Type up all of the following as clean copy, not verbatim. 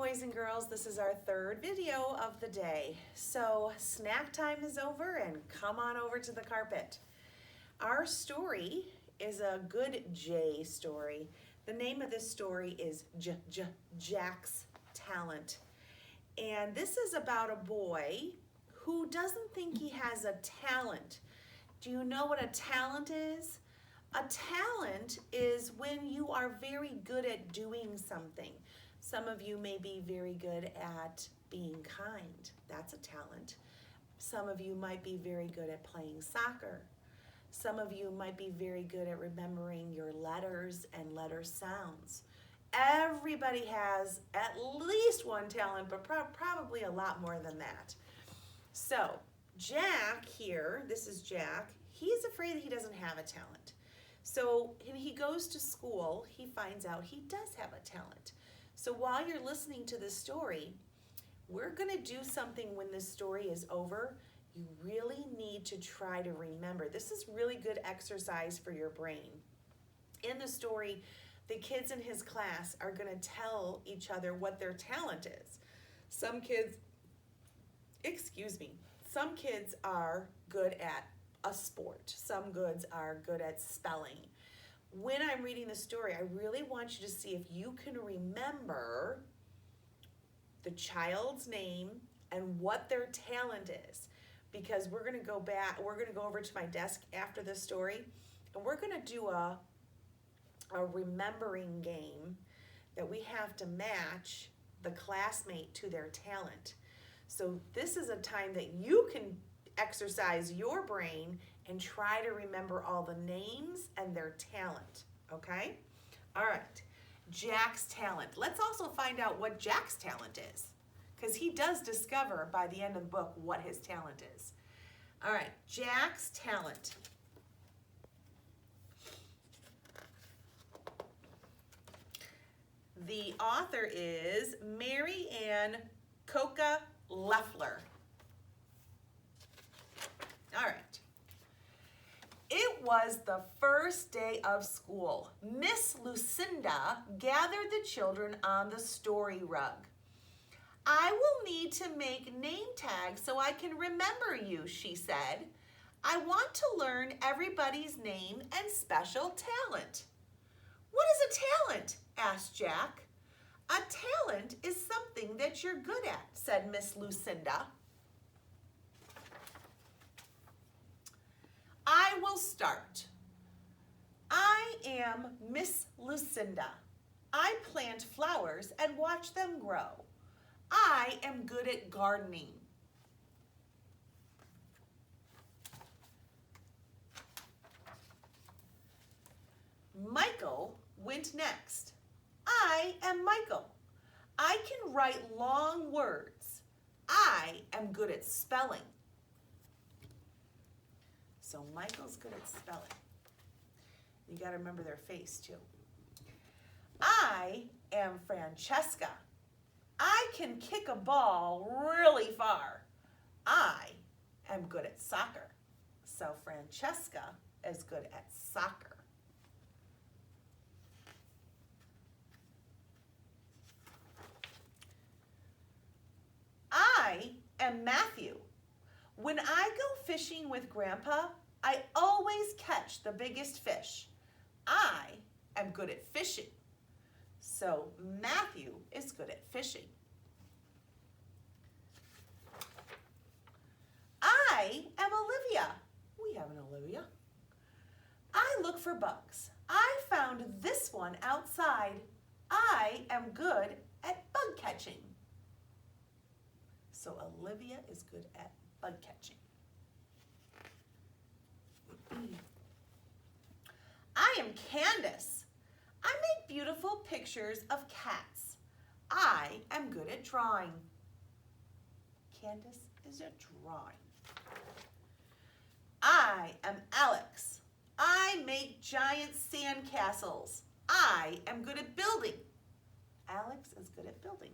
boys and girls. This is our third video of the day. So snack time is over and come on over to the carpet. Our story is a good J story. The name of this story is Jack's Talent. And this is about a boy who doesn't think he has a talent. Do you know what a talent is? A talent is when you are very good at doing something. Some of you may be very good at being kind. That's a talent. Some of you might be very good at playing soccer. Some of you might be very good at remembering your letters and letter sounds. Everybody has at least one talent, but probably a lot more than that. So Jack here, this is Jack, he's afraid that he doesn't have a talent. So when he goes to school, he finds out he does have a talent. So while you're listening to this story, we're going to do something when this story is over. You really need to try to remember. This is really good exercise for your brain. In the story, the kids in his class are going to tell each other what their talent is. Some kids are good at a sport. Some kids are good at spelling. When I'm reading the story, I really want you to see if you can remember the child's name and what their talent is. Because we're going to go over to my desk after this story, and we're going to do a remembering game that we have to match the classmate to their talent. So this is a time that you can exercise your brain and try to remember all the names and their talent, okay? All right, Jack's talent. Let's also find out what Jack's talent is, because he does discover by the end of the book what his talent is. All right, Jack's talent. The author is Mary Ann Coca Leffler. All right. It was the first day of school. Miss Lucinda gathered the children on the story rug. I will need to make name tags so I can remember you, she said. I want to learn everybody's name and special talent. What is a talent? Asked Jack. A talent is something that you're good at, said Miss Lucinda. I will start. I am Miss Lucinda. I plant flowers and watch them grow. I am good at gardening. Michael went next. I am Michael. I can write long words. I am good at spelling. So Michael's good at spelling. You got to remember their face too. I am Francesca. I can kick a ball really far. I am good at soccer. So Francesca is good at soccer. I am Matthew. When I go fishing with Grandpa, I always catch the biggest fish. I am good at fishing. So Matthew is good at fishing. I am Olivia. We have an Olivia. I look for bugs. I found this one outside. I am good at bug catching. So Olivia is good at bug catching. I am Candace. I make beautiful pictures of cats. I am good at drawing. Candace is at drawing. I am Alex. I make giant sand castles. I am good at building. Alex is good at building.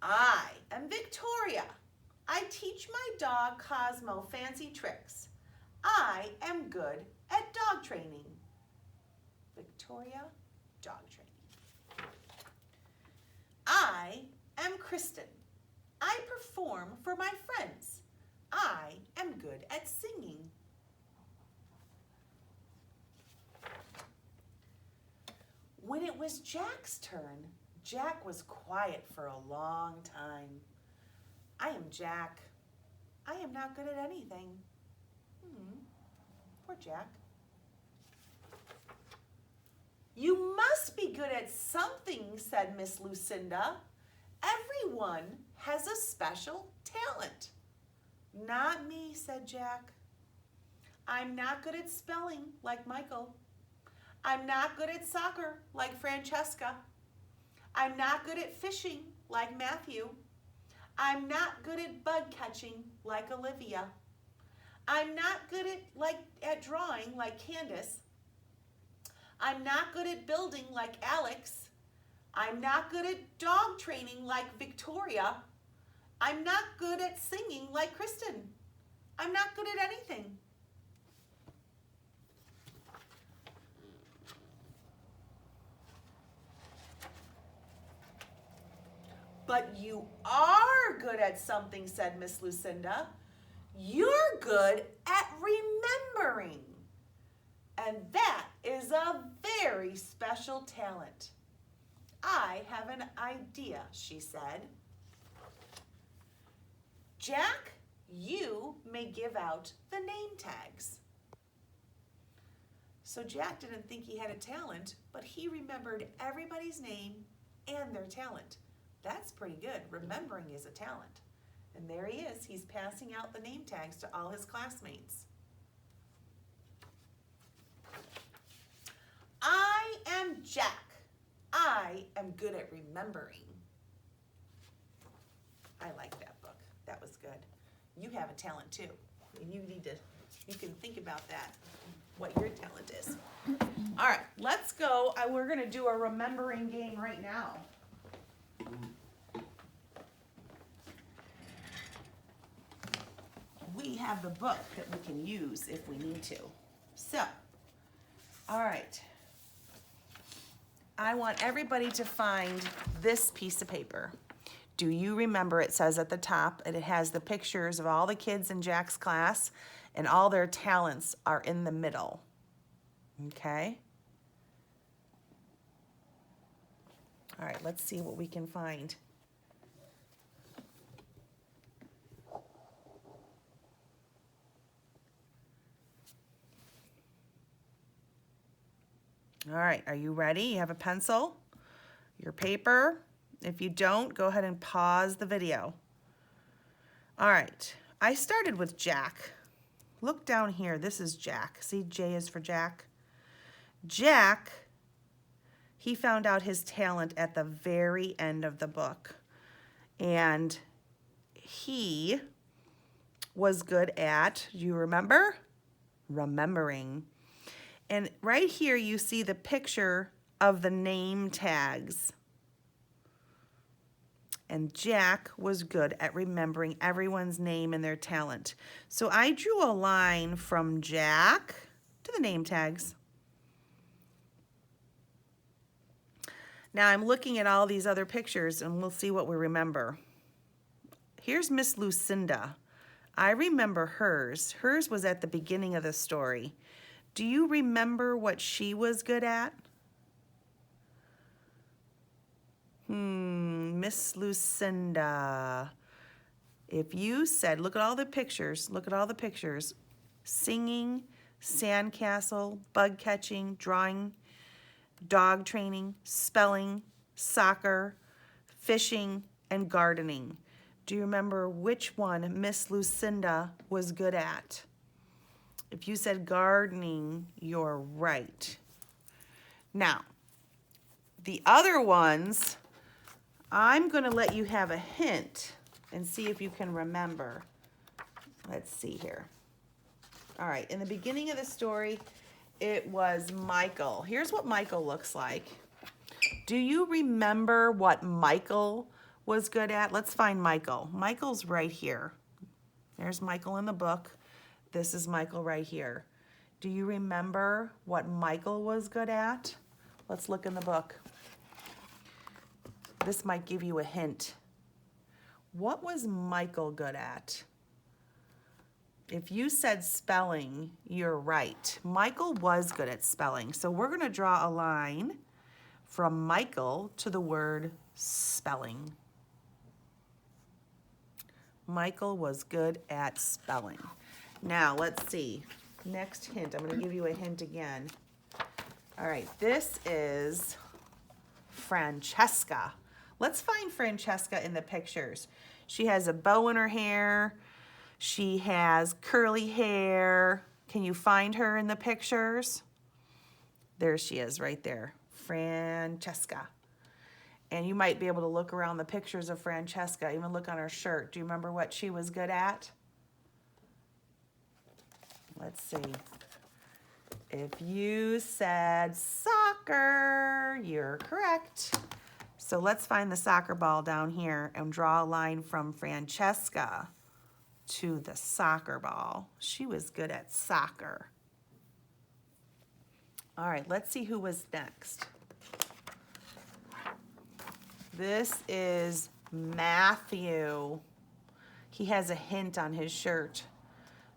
I am Victoria. I teach my dog Cosmo fancy tricks. I am good at dog training. Victoria, dog training. Kristen. I perform for my friends. I am good at singing. When it was Jack's turn, Jack was quiet for a long time. I am Jack. I am not good at anything. Poor Jack. You must be good at something, said Miss Lucinda. Everyone has a special talent. Not me, said Jack. I'm not good at spelling like Michael. I'm not good at soccer like Francesca. I'm not good at fishing like Matthew. I'm not good at bug catching like Olivia. I'm not good at drawing like Candace. I'm not good at building like Alex. I'm not good at dog training like Victoria. I'm not good at singing like Kristen. I'm not good at anything. But you are good at something, said Miss Lucinda. You're good at remembering. And that is a very special talent. I have an idea, she said. Jack, you may give out the name tags. So Jack didn't think he had a talent, but he remembered everybody's name and their talent. That's pretty good. Remembering is a talent. And there he is. He's passing out the name tags to all his classmates. I am Jack. I am good at remembering. I like that book. That was good. You have a talent too. And you can think about that, what your talent is. All right, let's go. We're going to do a remembering game right now. We have the book that we can use if we need to. So, all right. I want everybody to find this piece of paper. Do you remember, it says at the top, and it has the pictures of all the kids in Jack's class, and all their talents are in the middle. Okay? All right, let's see what we can find. All right, are you ready? You have a pencil, your paper. If you don't, go ahead and pause the video. All right, I started with Jack. Look down here, this is Jack. See, J is for Jack. Jack, he found out his talent at the very end of the book. And he was good at, do you remember? Remembering. And right here you see the picture of the name tags. And Jack was good at remembering everyone's name and their talent. So I drew a line from Jack to the name tags. Now I'm looking at all these other pictures and we'll see what we remember. Here's Miss Lucinda. I remember hers. Hers was at the beginning of the story. Do you remember what she was good at? Miss Lucinda. If you said, look at all the pictures, singing, sandcastle, bug catching, drawing, dog training, spelling, soccer, fishing, and gardening. Do you remember which one Miss Lucinda was good at? If you said gardening, you're right. Now, the other ones, I'm going to let you have a hint and see if you can remember. Let's see here. All right, in the beginning of the story, it was Michael. Here's what Michael looks like. Do you remember what Michael was good at? Let's find Michael. Michael's right here. There's Michael in the book. This is Michael right here. Do you remember what Michael was good at? Let's look in the book. This might give you a hint. What was Michael good at? If you said spelling, you're right. Michael was good at spelling. So we're going to draw a line from Michael to the word spelling. Michael was good at spelling. Now, let's see. Next hint. I'm going to give you a hint again. All right, this is Francesca. Let's find Francesca in the pictures. She has a bow in her hair. She has curly hair. Can you find her in the pictures? There she is right there, Francesca. And you might be able to look around the pictures of Francesca, even look on her shirt. Do you remember what she was good at? Let's see. If you said soccer, you're correct. So let's find the soccer ball down here and draw a line from Francesca to the soccer ball. She was good at soccer. All right, let's see who was next. This is Matthew. He has a hint on his shirt.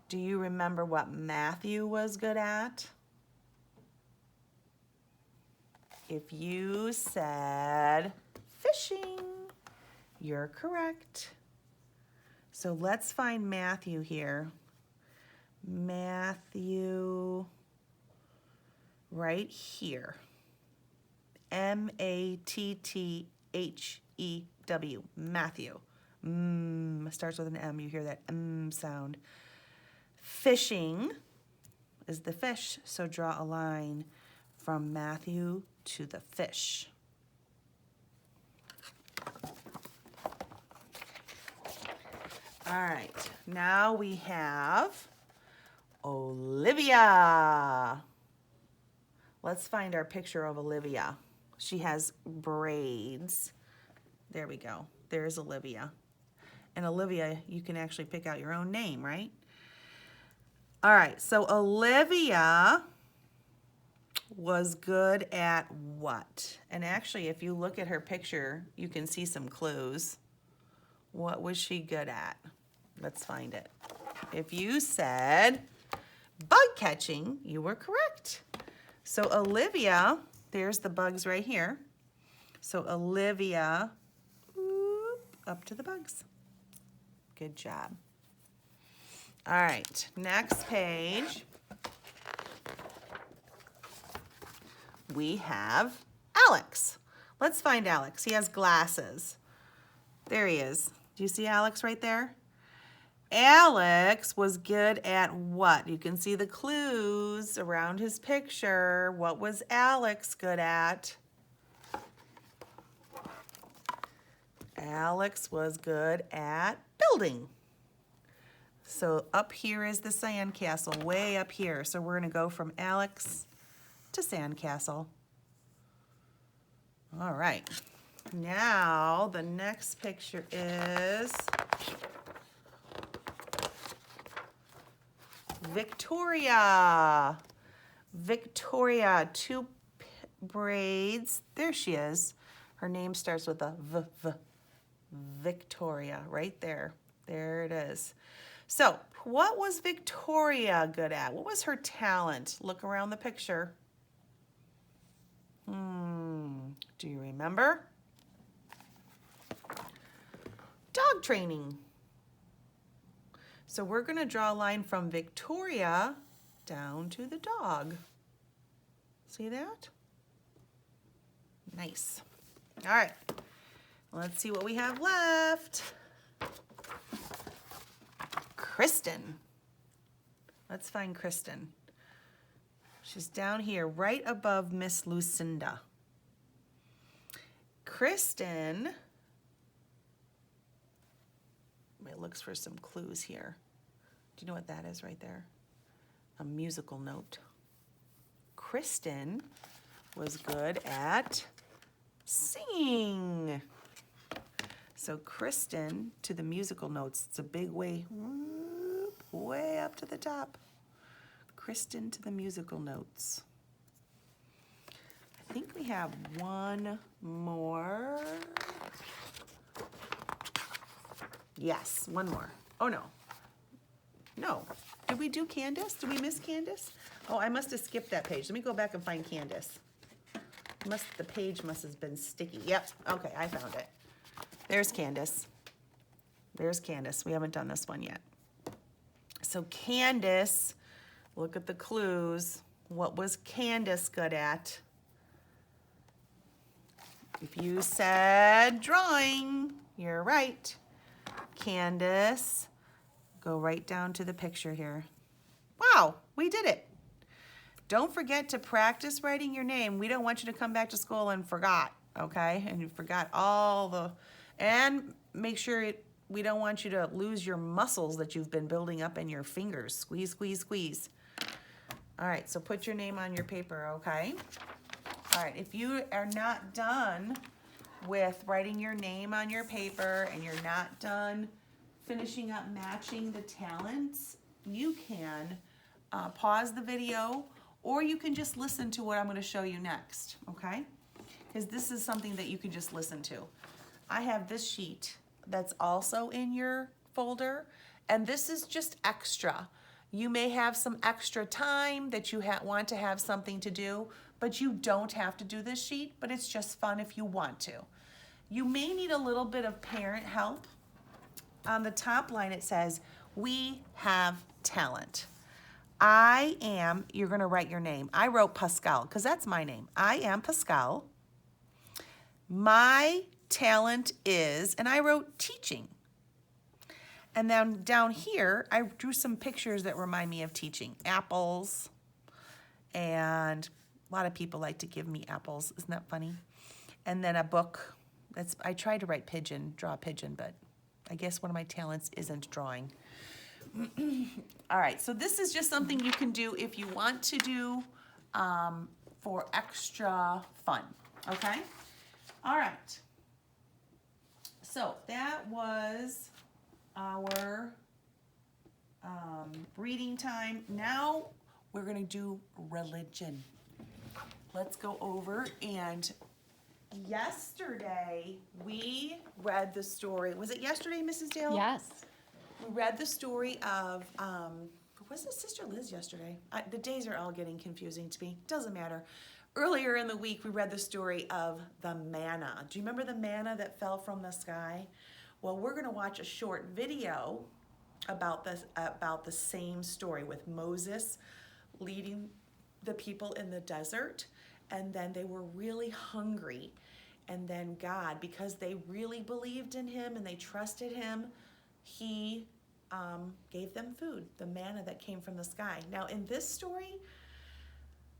Do you remember what Matthew was good at? If you said fishing, you're correct. So let's find Matthew here. Matthew, right here. M-A-T-T-H-E-W, Matthew. Starts with an M, you hear that sound. Fishing is the fish, so draw a line from Matthew to the fish. All right, now we have Olivia. Let's find our picture of Olivia. She has braids. There we go. There's Olivia. And Olivia, you can actually pick out your own name, right? All right, so Olivia was good at what? And actually, if you look at her picture, you can see some clues. What was she good at? Let's find it. If you said bug catching, you were correct. So Olivia, there's the bugs right here. So Olivia, up to the bugs. Good job. All right, next page. We have Alex. Let's find Alex. He has glasses. There he is. Do you see Alex right there? Alex was good at what? You can see the clues around his picture. What was Alex good at? Alex was good at building. So up here is the sandcastle, way up here. So we're going to go from Alex to sandcastle. All right. Now the next picture is Victoria. Victoria, two braids. There she is. Her name starts with a V. Victoria, right there. There it is. So, what was Victoria good at? What was her talent? Look around the picture. Do you remember? Dog training. So we're going to draw a line from Victoria down to the dog. See that? Nice. All right. Let's see what we have left. Kristen. Let's find Kristen. She's down here right above Miss Lucinda. Kristen, it looks for some clues here. Do you know what that is right there? A musical note. Kristen was good at singing. So Kristen to the musical notes. It's a big way up to the top. Kristen to the musical notes. I think we have one more. Yes, one more. Oh, no. No. Did we do Candace? Did we miss Candace? Oh, I must have skipped that page. Let me go back and find Candace. The page must have been sticky. Yep. Okay, I found it. There's Candace. There's Candace. We haven't done this one yet. So Candace, look at the clues. What was Candace good at? If you said drawing, you're right. Candace, go right down to the picture here. Wow, we did it. Don't forget to practice writing your name. We don't want you to come back to school and forgot, okay? And you forgot and make sure we don't want you to lose your muscles that you've been building up in your fingers. Squeeze, squeeze, squeeze. All right, so put your name on your paper, okay? All right, if you are not done with writing your name on your paper and you're not done finishing up matching the talents, you can pause the video, or you can just listen to what I'm going to show you next, okay? Because this is something that you can just listen to. I have this sheet that's also in your folder, and this is just extra. You may have some extra time that you want to have something to do, but you don't have to do this sheet, but it's just fun if you want to. You may need a little bit of parent help. On the top line it says, we have talent. You're gonna write your name. I wrote Pascal, because that's my name. I am Pascal. My talent is, and I wrote teaching. And then down here, I drew some pictures that remind me of teaching. Apples, and a lot of people like to give me apples. Isn't that funny? And then a book. I tried to write pigeon, draw a pigeon, but I guess one of my talents isn't drawing. All right, so this is just something you can do if you want to do for extra fun, okay? All right, so that was our reading time. Now we're gonna do religion. Let's go over, and yesterday we read the story. Was it yesterday, Mrs. Dale? Yes. We read the story of, was it Sister Liz yesterday? The days are all getting confusing to me. Doesn't matter. Earlier in the week, we read the story of the manna. Do you remember the manna that fell from the sky? Well, we're going to watch a short video about the same story with Moses leading the people in the desert, and then they were really hungry, and then God, because they really believed in him and they trusted him, he gave them food, the manna that came from the sky. Now, in this story,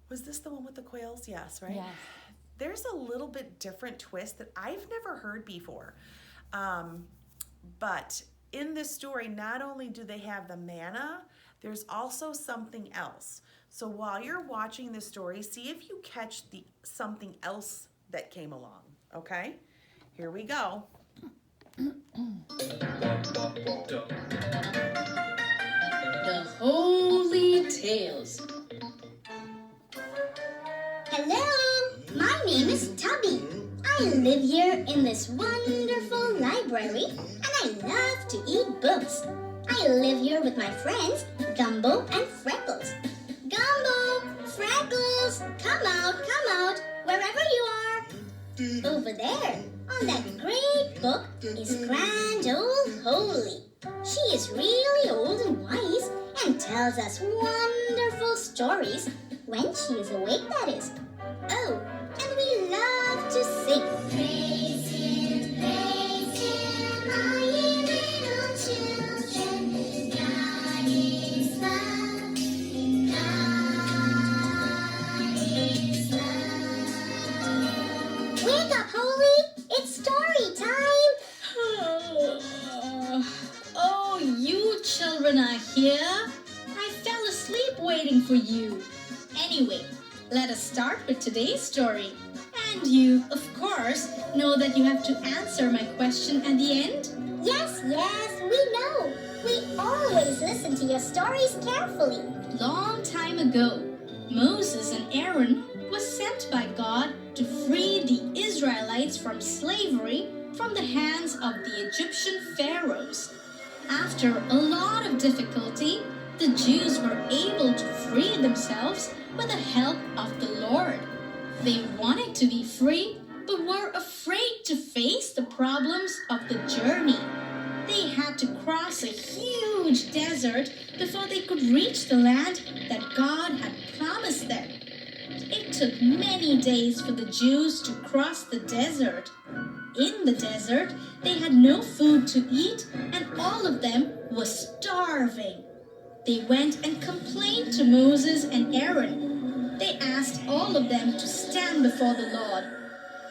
was this the one with the quails? Yes, right? Yes. There's a little bit different twist that I've never heard before. But in this story, not only do they have the manna, there's also something else. So while you're watching this story, see if you catch something else that came along, okay? Here we go. The Holy Tales. Hello, my name is Tubby. I live here in this wonderful library, and I love to eat books. I live here with my friends, Gumbo and Freckles. Gumbo, Freckles, come out, wherever you are. Over there, on that great book, is Grand Old Holy. She is really old and wise and tells us wonderful stories when she is awake, that is. Oh, and we love to sing. Praise him, all ye little children. God is love. God is love. Wake up, Holy. It's story time. Oh, you children are here. I fell asleep waiting for you. Anyway, let us start with today's story. And you, of course, know that you have to answer my question at the end? Yes, we know. We always listen to your stories carefully. Long time ago, Moses and Aaron was sent by God to free the Israelites from slavery from the hands of the Egyptian pharaohs. After a lot of difficulty, the Jews were able to free themselves with the help of the Lord. They wanted to be free, but were afraid to face the problems of the journey. They had to cross a huge desert before they could reach the land that God had promised them. It took many days for the Jews to cross the desert. In the desert, they had no food to eat, and all of them were starving. They went and complained to Moses and Aaron. They asked all of them to stand before the Lord.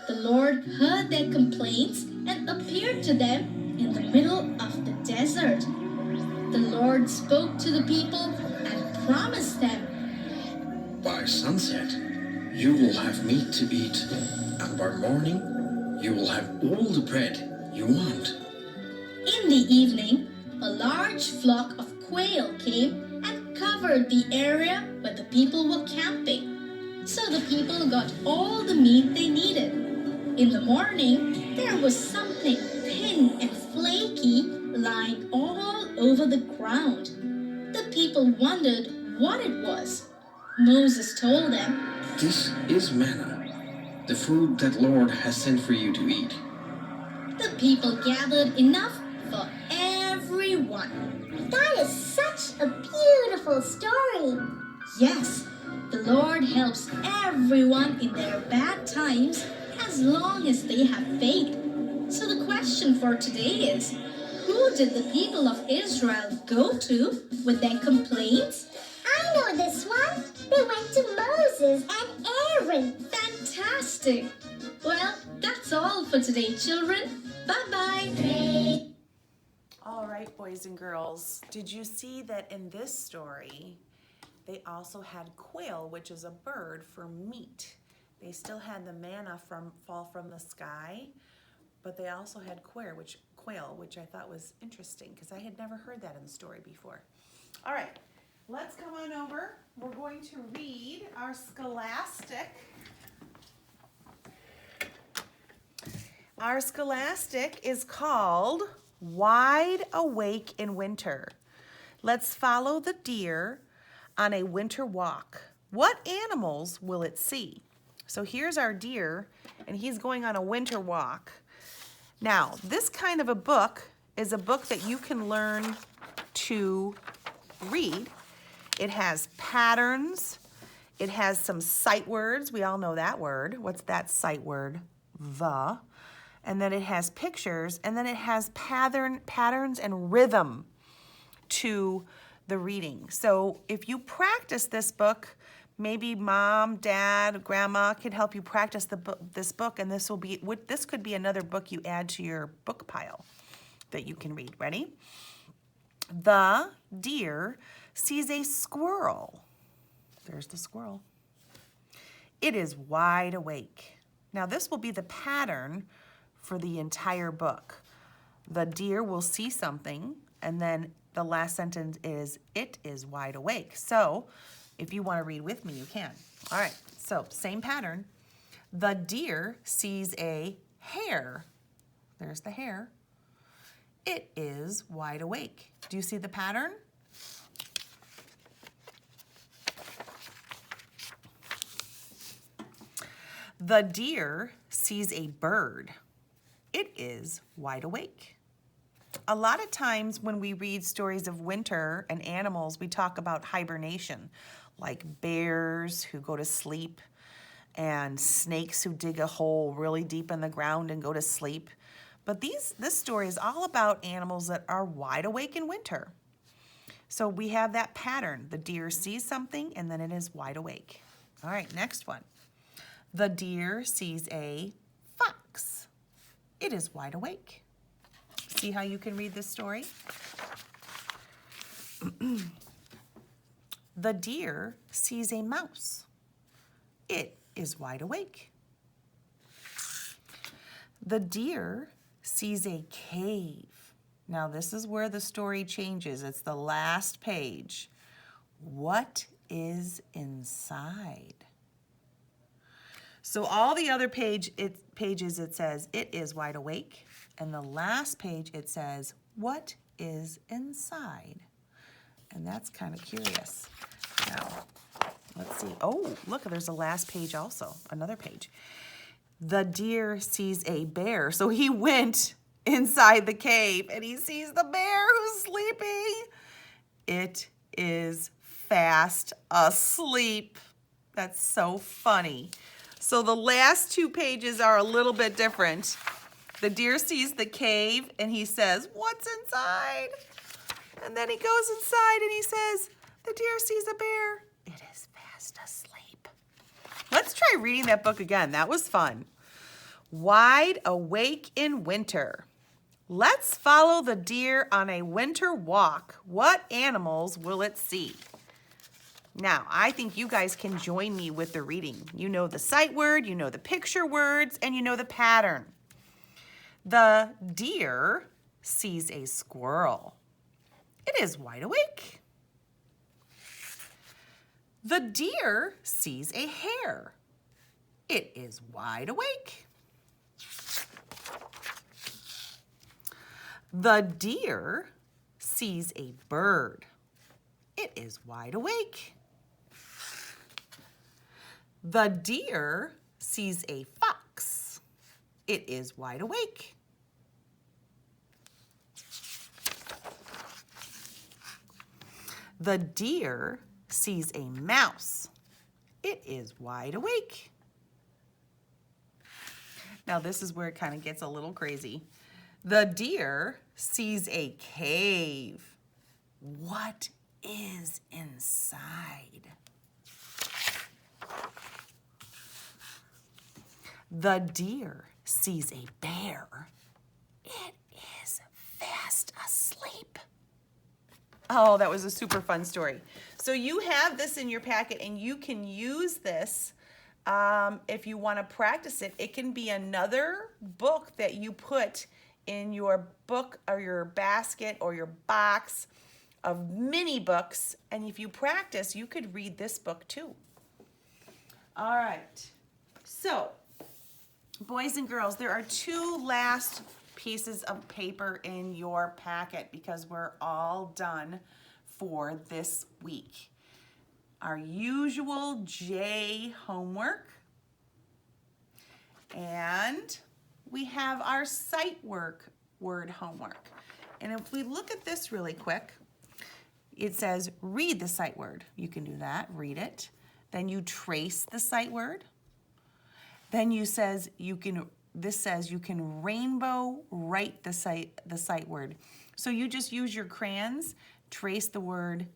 The Lord heard their complaints and appeared to them in the middle of the desert. The Lord spoke to the people and promised them, "By sunset, you will have meat to eat, and by morning, you will have all the bread you want." In the evening, a large flock of quail came and covered the area where the people were camping. So the people got all the meat they needed. In the morning, there was something thin and flaky lying all over the ground. The people wondered what it was. Moses told them, "This is manna, the food that Lord has sent for you to eat." the people gathered enough for everyone. That is such a beautiful story. Yes, the Lord helps everyone in their bad times as long as they have faith. So the question for today is, who did the people of Israel go to with their complaints? I know this one. They went to Moses and Aaron. Fantastic! Well, that's all for today, children. Bye-bye. All right, boys and girls, did you see that in this story, they also had quail, which is a bird, for meat. They still had the manna fall from the sky, but they also had quail, which I thought was interesting because I had never heard that in the story before. All right, let's come on over. We're going to read our Scholastic. Our Scholastic is called Wide Awake in Winter. Let's follow the deer on a winter walk. What animals will it see? So here's our deer, and he's going on a winter walk. Now, this kind of a book is a book that you can learn to read. It has patterns. It has some sight words. We all know that word. What's that sight word? The. And then it has pictures, and then it has patterns and rhythm to the reading. So if you practice this book, maybe mom, dad, grandma can help you practice this book, and this could be another book you add to your book pile that you can read. Ready? The deer sees a squirrel. There's the squirrel. It is wide awake. Now this will be the pattern for the entire book. The deer will see something, and then the last sentence is, it is wide awake. So if you want to read with me, you can. All right, so same pattern. The deer sees a hare. There's the hare. It is wide awake. Do you see the pattern? The deer sees a bird. It is wide awake. A lot of times when we read stories of winter and animals, we talk about hibernation, like bears who go to sleep and snakes who dig a hole really deep in the ground and go to sleep. But this story is all about animals that are wide awake in winter. So we have that pattern. The deer sees something and then it is wide awake. All right, next one. The deer sees a fox. It is wide awake. See how you can read this story? The deer sees a mouse. It is wide awake. The deer sees a cave. Now this is where the story changes. It's the last page. What is inside? So all the other pages it says, it is wide awake. And the last page it says, what is inside? And that's kind of curious. Now, let's see. Oh, look, there's a last page also, another page. The deer sees a bear. So he went inside the cave and he sees the bear who's sleeping. It is fast asleep. That's so funny. So the last two pages are a little bit different. The deer sees the cave and he says, what's inside? And then he goes inside and he says, the deer sees a bear. It is fast asleep. Let's try reading that book again. That was fun. Wide awake in winter. Let's follow the deer on a winter walk. What animals will it see? Now, I think you guys can join me with the reading. You know the sight word, you know the picture words, and you know the pattern. The deer sees a squirrel. It is wide awake. The deer sees a hare. It is wide awake. The deer sees a bird. It is wide awake. The deer sees a fox. It is wide awake. The deer sees a mouse. It is wide awake. Now this is where it kind of gets a little crazy. The deer sees a cave. What is inside? The deer sees a bear. It is fast asleep. Oh, that was a super fun story. So you have this in your packet and you can use this if you want to practice it. It can be another book that you put in your book or your basket or your box of mini books. And if you practice, you could read this book too. All right. So, boys and girls, there are two last pieces of paper in your packet because we're all done for this week. Our usual J homework, and we have our sight word homework. And if we look at this really quick, it says read the sight word. You can do that, read it. Then you trace the sight word. Then this says you can rainbow write the sight word. So you just use your crayons, trace the word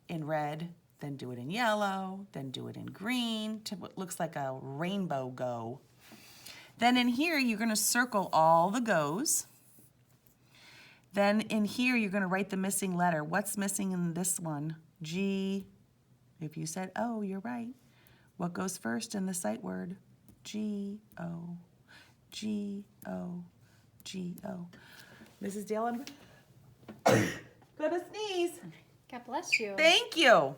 in red, then do it in yellow, then do it in green to what looks like a rainbow go. Then in here, you're going to circle all the goes. Then in here, you're going to write the missing letter. What's missing in this one? G. If you said O, you're right. What goes first in the sight word? G-O, G-O, G-O. Mrs. Dale, I'm gonna sneeze. God bless you. Thank you. All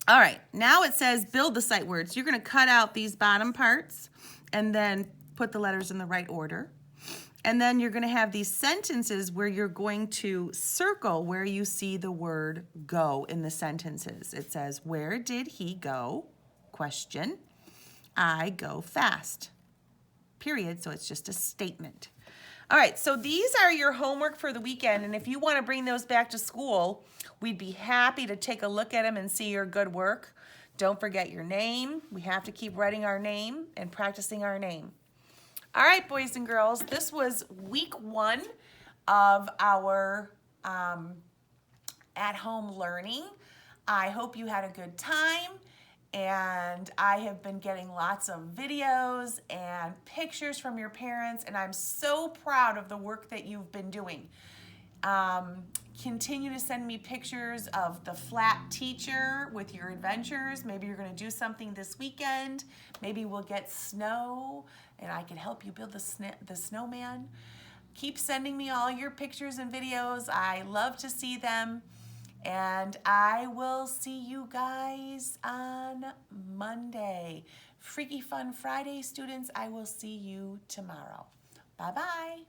right, now it says build the sight words. You're gonna cut out these bottom parts and then put the letters in the right order. And then you're gonna have these sentences where you're going to circle where you see the word go in the sentences. It says, where did he go? Question. I go fast. Period, so it's just a statement. All right, so these are your homework for the weekend, and if you want to bring those back to school, we'd be happy to take a look at them and see your good work. Don't forget your name. We have to keep writing our name and practicing our name. All right, boys and girls, this was week 1 of our at-home learning. I hope you had a good time. And I have been getting lots of videos and pictures from your parents, and I'm so proud of the work that you've been doing. Continue to send me pictures of the flat teacher with your adventures. Maybe you're going to do something this weekend. Maybe we'll get snow, and I can help you build the snowman. Keep sending me all your pictures and videos. I love to see them. And I will see you guys on Monday Freaky Fun Friday, students. I will see you tomorrow. Bye-bye.